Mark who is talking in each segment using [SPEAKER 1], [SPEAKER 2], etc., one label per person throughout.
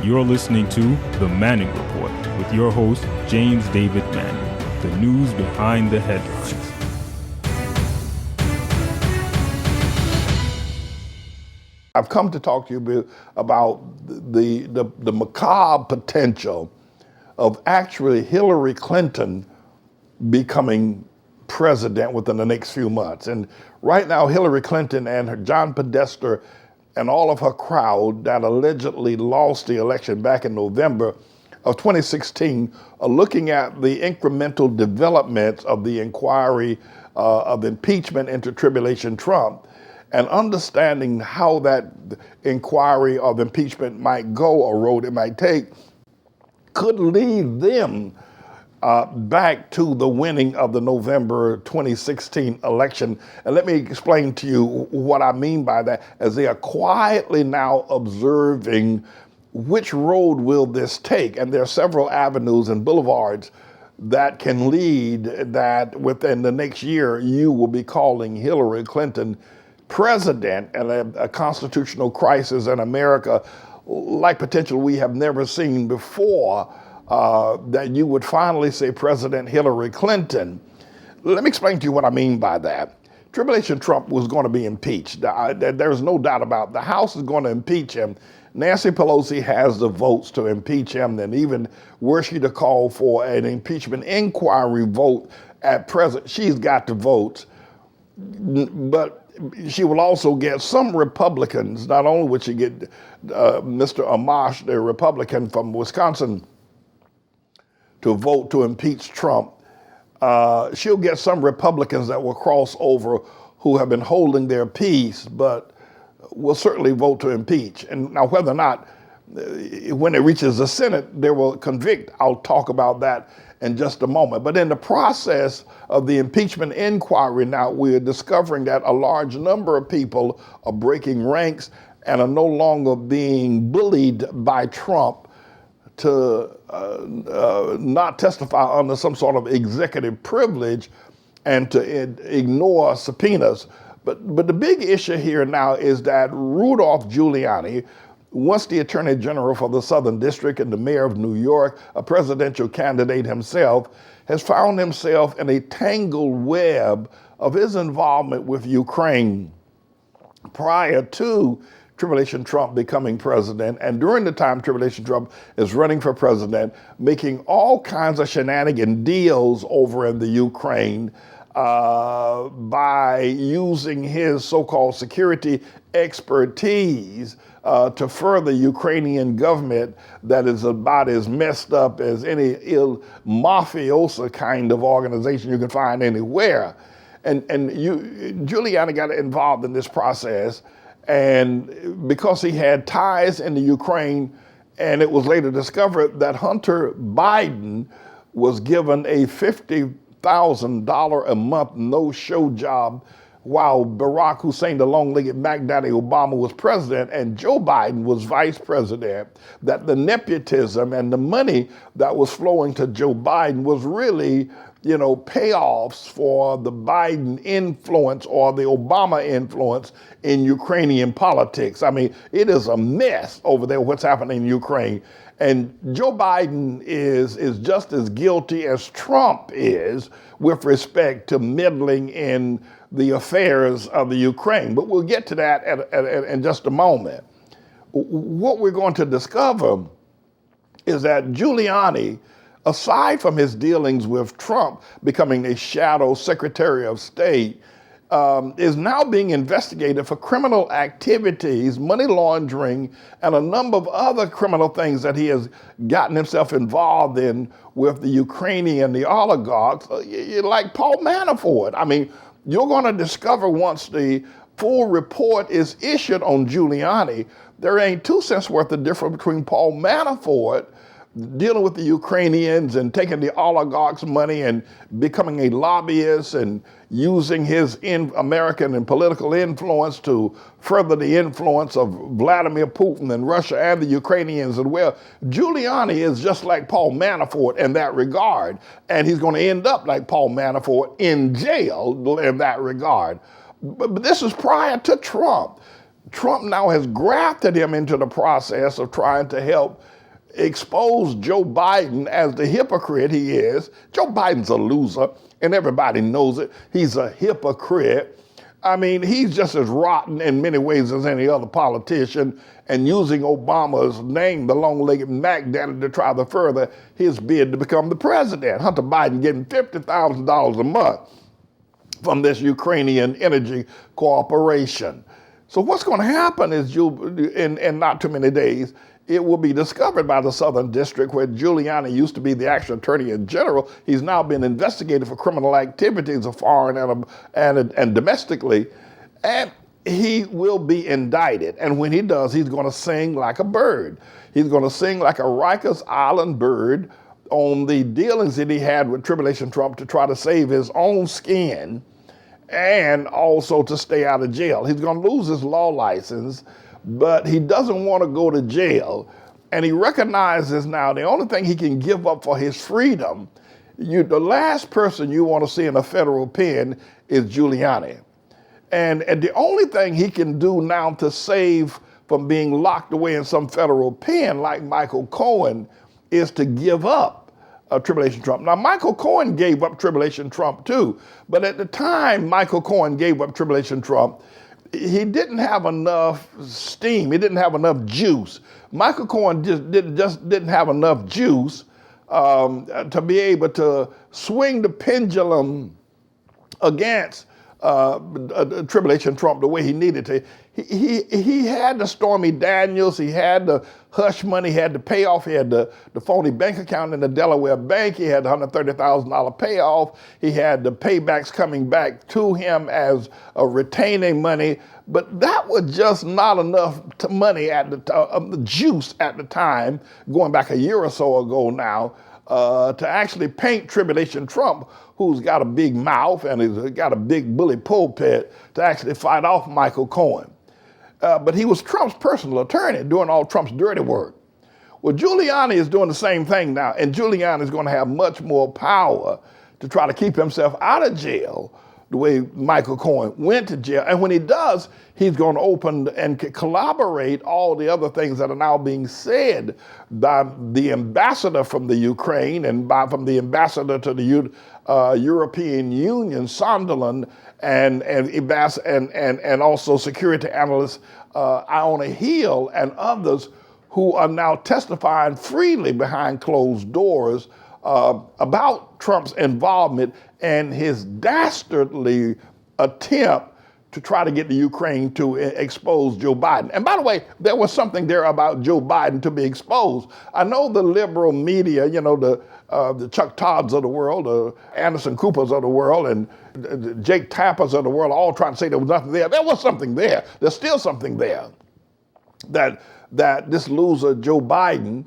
[SPEAKER 1] You're listening to The Manning Report with your host, James David Manning, the news behind the headlines.
[SPEAKER 2] I've come to talk to you about the macabre potential of actually Hillary Clinton becoming president within the next few months. And right now, Hillary Clinton and her John Podesta and all of her crowd that allegedly lost the election back in November of 2016 are looking at the incremental developments of the inquiry of impeachment into Tribulation Trump and understanding how that inquiry of impeachment might go or road it might take could lead them back to the winning of the November 2016 election. And let me explain to you what I mean by that, as they are quietly now observing which road will this take. And there are several avenues and boulevards that can lead that within the next year, you will be calling Hillary Clinton president, and a constitutional crisis in America like potential we have never seen before, that you would finally say President Hillary Clinton. Let me explain to you what I mean by that. Tribulation Trump was going to be impeached. There's no doubt about it. The House is going to impeach him. Nancy Pelosi has the votes to impeach him, and even were she to call for an impeachment inquiry vote at present, she's got the votes. But she will also get some Republicans. Not only would she get Mr. Amash, the Republican from Wisconsin, to vote to impeach Trump, she'll get some Republicans that will cross over who have been holding their peace, but will certainly vote to impeach. And now whether or not, when it reaches the Senate, they will convict, I'll talk about that in just a moment. But in the process of the impeachment inquiry now, we're discovering that a large number of people are breaking ranks and are no longer being bullied by Trump to not testify under some sort of executive privilege and to ignore subpoenas. But the big issue here now is that Rudolph Giuliani, once the Attorney General for the Southern District and the Mayor of New York, a presidential candidate himself, has found himself in a tangled web of his involvement with Ukraine prior to Tribulation Trump becoming president, and during the time Tribulation Trump is running for president, making all kinds of shenanigan deals over in the Ukraine by using his so-called security expertise to further Ukrainian government that is about as messed up as any mafiosa kind of organization you can find anywhere. And Giuliani got involved in this process, and because he had ties in the Ukraine, and it was later discovered that Hunter Biden was given a $50,000 a month no-show job while Barack Hussein, the long-legged Mac Daddy Obama, was president and Joe Biden was vice president, that the nepotism and the money that was flowing to Joe Biden was really, payoffs for the Biden influence or the Obama influence in Ukrainian politics. I mean, it is a mess over there, what's happening in Ukraine. And Joe Biden is just as guilty as Trump is with respect to meddling in the affairs of the Ukraine. But we'll get to that in just a moment. What we're going to discover is that Giuliani, aside from his dealings with Trump becoming a shadow Secretary of State, is now being investigated for criminal activities, money laundering, and a number of other criminal things that he has gotten himself involved in with the Ukrainian, the oligarchs, like Paul Manafort. I mean, you're going to discover once the full report is issued on Giuliani, there ain't 2 cents worth of difference between Paul Manafort dealing with the Ukrainians and taking the oligarchs' money and becoming a lobbyist and using his American and political influence to further the influence of Vladimir Putin and Russia and the Ukrainians as well. Giuliani is just like Paul Manafort in that regard, and he's going to end up like Paul Manafort in jail in that regard. But this is prior to Trump. Trump now has grafted him into the process of trying to help expose Joe Biden as the hypocrite he is. Joe Biden's a loser, and everybody knows it. He's a hypocrite. I mean, he's just as rotten in many ways as any other politician, and using Obama's name, the long-legged Mac Daddy, to try to further his bid to become the president. Hunter Biden getting $50,000 a month from this Ukrainian energy cooperation. So what's going to happen is in not too many days, it will be discovered by the Southern District, where Giuliani used to be the actual attorney general. He's now been investigated for criminal activities of foreign and domestically, and he will be indicted. And when he does, he's going to sing like a bird. He's going to sing like a Rikers Island bird on the dealings that he had with Tribulation Trump to try to save his own skin and also to stay out of jail. He's going to lose his law license, but he doesn't want to go to jail. And he recognizes now the only thing he can give up for his freedom, the last person you want to see in a federal pen is Giuliani. And the only thing he can do now to save from being locked away in some federal pen like Michael Cohen is to give up Tribulation Trump. Now, Michael Cohen gave up Tribulation Trump too, but at the time Michael Cohen gave up Tribulation Trump, he didn't have enough steam. He didn't have enough juice. Michael Cohen just didn't have enough juice to be able to swing the pendulum against Tribulation Trump the way he needed to. He had the Stormy Daniels, he had the hush money, he had the payoff, he had the phony bank account in the Delaware bank, he had the $130,000 payoff, he had the paybacks coming back to him as a retaining money, but that was just not enough money at the juice at the time, going back a year or so ago now, to actually paint Tribulation Trump, who's got a big mouth and has got a big bully pulpit, to actually fight off Michael Cohen. But he was Trump's personal attorney doing all Trump's dirty work. Well, Giuliani is doing the same thing now, and Giuliani is going to have much more power to try to keep himself out of jail the way Michael Cohen went to jail. And when he does, he's going to open and collaborate all the other things that are now being said by the ambassador from the Ukraine and from the ambassador to the European Union, Sunderland, and also security analyst Iona Hill and others who are now testifying freely behind closed doors about Trump's involvement and his dastardly attempt to try to get the Ukraine to expose Joe Biden. And by the way, there was something there about Joe Biden to be exposed. I know the liberal media, you know, the Chuck Todds of the world, the Anderson Coopers of the world, and the Jake Tappers of the world, all trying to say there was nothing there. There was something there. There's still something there that this loser Joe Biden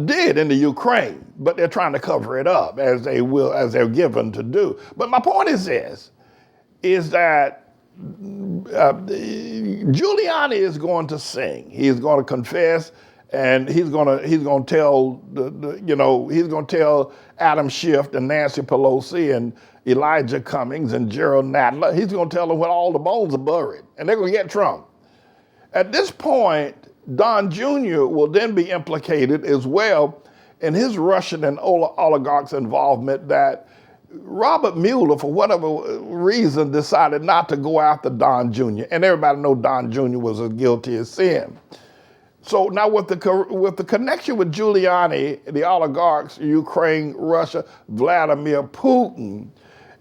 [SPEAKER 2] did in the Ukraine, but they're trying to cover it up as they're given to do. But my point is this: is that Giuliani is going to sing. He's going to confess, and he's going to tell he's going to tell Adam Schiff and Nancy Pelosi and Elijah Cummings and Gerald Nadler. He's going to tell them where all the bones are buried, and they're going to get Trump. At this point, Don Jr. will then be implicated as well in his Russian and oligarchs' involvement, that Robert Mueller, for whatever reason, decided not to go after Don Jr. And everybody knows Don Jr. was as guilty as sin. So now with the connection with Giuliani, the oligarchs, Ukraine, Russia, Vladimir Putin,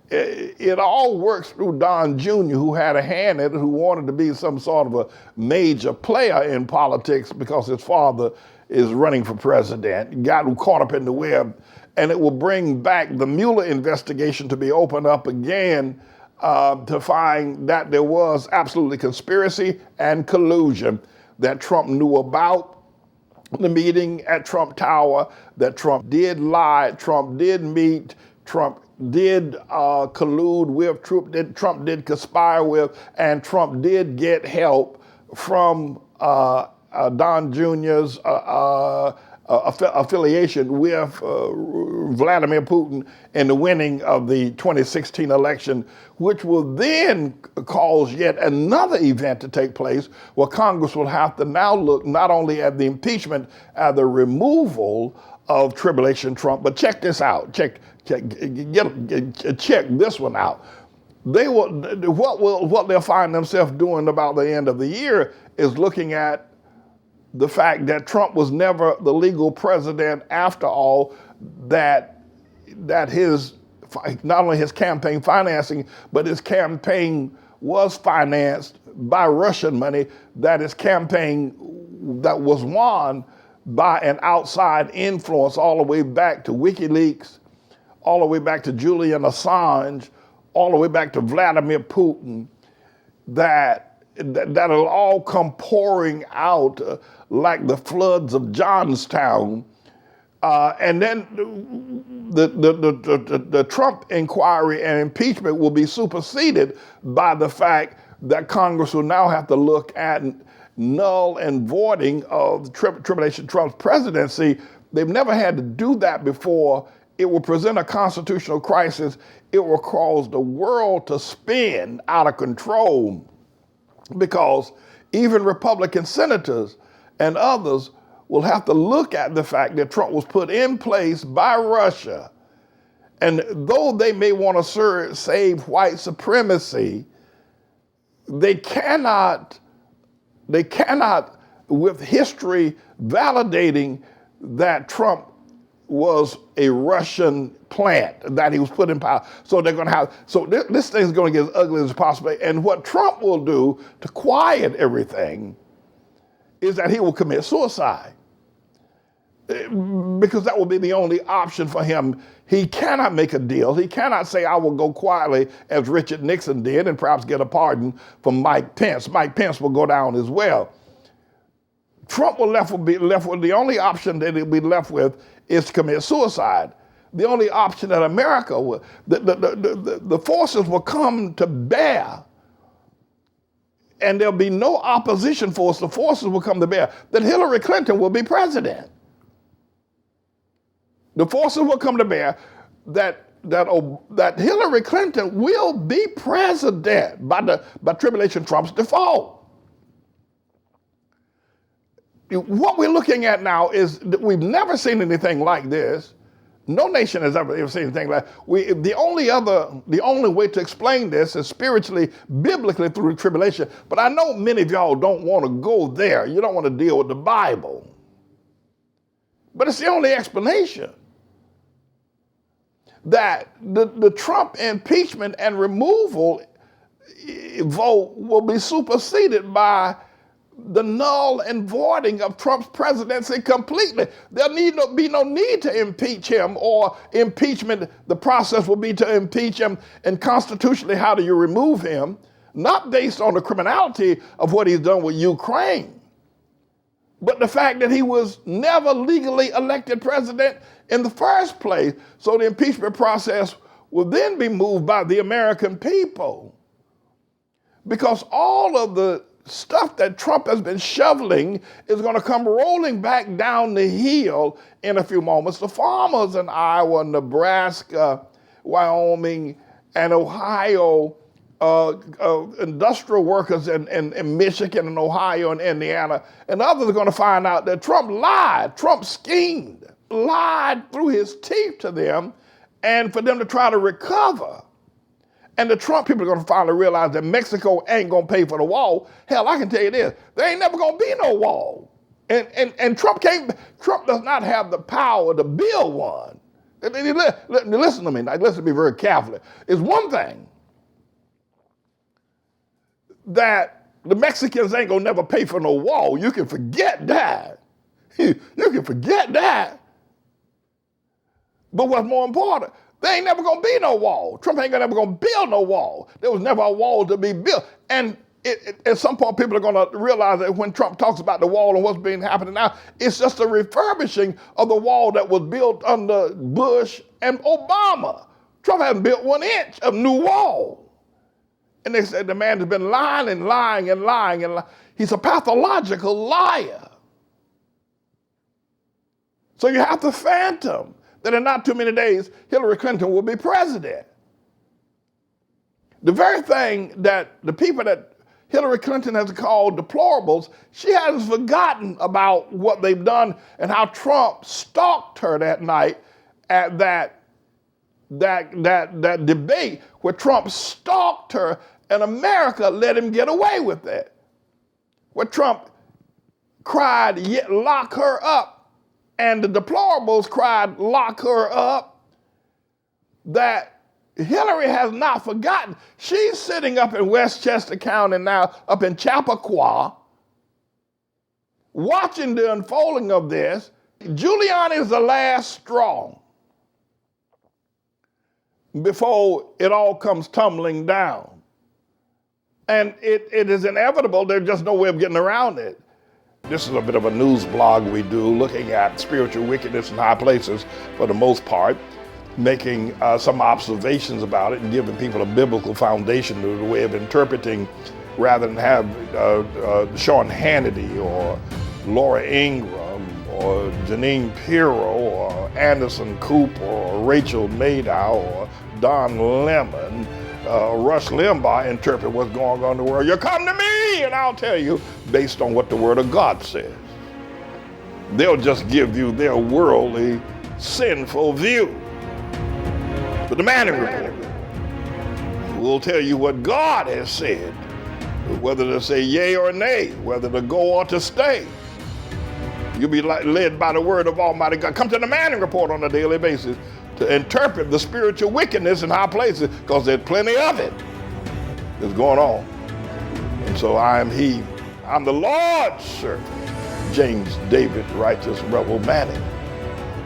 [SPEAKER 2] it all works through Don Jr., who had a hand in it, who wanted to be some sort of a major player in politics because his father is running for president, got caught up in the web. And it will bring back the Mueller investigation to be opened up again to find that there was absolutely conspiracy and collusion, that Trump knew about the meeting at Trump Tower, that Trump did lie, Trump did meet, Trump did collude with, Trump did conspire with, and Trump did get help from Don Jr.'s affiliation with Vladimir Putin in the winning of the 2016 election, which will then cause yet another event to take place where Congress will have to now look not only at the impeachment, at the removal of Tribulation Trump, but check this out. Check this one out. They will what they'll find themselves doing about the end of the year is looking at the fact that Trump was never the legal president after all, that his not only his campaign financing, but his campaign was financed by Russian money, that his campaign that was won by an outside influence all the way back to WikiLeaks, all the way back to Julian Assange, all the way back to Vladimir Putin, that'll all come pouring out like the floods of Johnstown. And then the Trump inquiry and impeachment will be superseded by the fact that Congress will now have to look at null and voiding of Tribulation Trump's presidency. They've never had to do that before. It will present a constitutional crisis. It will cause the world to spin out of control, because even Republican senators and others will have to look at the fact that Trump was put in place by Russia. And though they may want to save white supremacy, they cannot, with history validating that Trump was a Russian plant, that he was put in power. So they're going to have, this thing's going to get as ugly as possible. And what Trump will do to quiet everything is that he will commit suicide, because that will be the only option for him. He cannot make a deal. He cannot say, I will go quietly as Richard Nixon did and perhaps get a pardon from Mike Pence. Mike Pence will go down as well. Trump will be left with the only option that he'll be left with is to commit suicide. The only option that America will, the forces will come to bear, and there'll be no opposition force. The forces will come to bear that Hillary Clinton will be president. The forces will come to bear that Hillary Clinton will be president by Tribulation Trump's default. What we're looking at now is that we've never seen anything like this. No nation has ever seen anything like that. The only way to explain this is spiritually, biblically through the tribulation. But I know many of y'all don't want to go there. You don't want to deal with the Bible. But it's the only explanation. That the Trump impeachment and removal vote will be superseded by the null and voiding of Trump's presidency completely. There'll be no need to impeach him, or impeachment, the process will be to impeach him, and constitutionally, how do you remove him? Not based on the criminality of what he's done with Ukraine, but the fact that he was never legally elected president in the first place. So the impeachment process will then be moved by the American people, because all of the stuff that Trump has been shoveling is going to come rolling back down the hill in a few moments. The farmers in Iowa, Nebraska, Wyoming, and Ohio, industrial workers in Michigan and Ohio and Indiana, and others are going to find out that Trump lied, Trump schemed, lied through his teeth to them, and for them to try to recover. And the Trump people are going to finally realize that Mexico ain't going to pay for the wall. Hell, I can tell you this, there ain't never going to be no wall. And Trump does not have the power to build one. Listen to me, now, listen to me very carefully. It's one thing that the Mexicans ain't going to never pay for no wall. You can forget that. You can forget that. But what's more important, there ain't never going to be no wall. Trump ain't never going to build no wall. There was never a wall to be built. And at some point, people are going to realize that when Trump talks about the wall and what's been happening now, it's just a refurbishing of the wall that was built under Bush and Obama. Trump hasn't built 1 inch of new wall. And they said the man has been lying and lying and lying and lying. He's a pathological liar. So you have to fathom that in not too many days, Hillary Clinton will be president. The very thing that the people that Hillary Clinton has called deplorables, she hasn't forgotten about what they've done and how Trump stalked her that night at that debate where Trump stalked her and America let him get away with that. Where Trump cried, lock her up, and the deplorables cried, lock her up, that Hillary has not forgotten. She's sitting up in Westchester County now, up in Chappaqua, watching the unfolding of this. Giuliani is the last straw before it all comes tumbling down. And it is inevitable. There's just no way of getting around it. This is a bit of a news blog we do, looking at spiritual wickedness in high places for the most part, making some observations about it and giving people a biblical foundation to the way of interpreting, rather than have Sean Hannity or Laura Ingraham or Janine Pirro or Anderson Cooper or Rachel Maddow or Don Lemon, Rush Limbaugh interpret what's going on in the world. You come to me and I'll tell you based on what the Word of God says. They'll just give you their worldly, sinful view. But the Manning Report will tell you what God has said, whether to say yea or nay, whether to go or to stay. You'll be led by the word of Almighty God. Come to the Manning Report on a daily basis to interpret the spiritual wickedness in high places, because there's plenty of it that's going on. And so I'm the Lord's servant, James David Righteous Rebel Manning,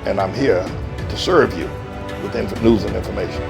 [SPEAKER 2] and I'm here to serve you with news and information.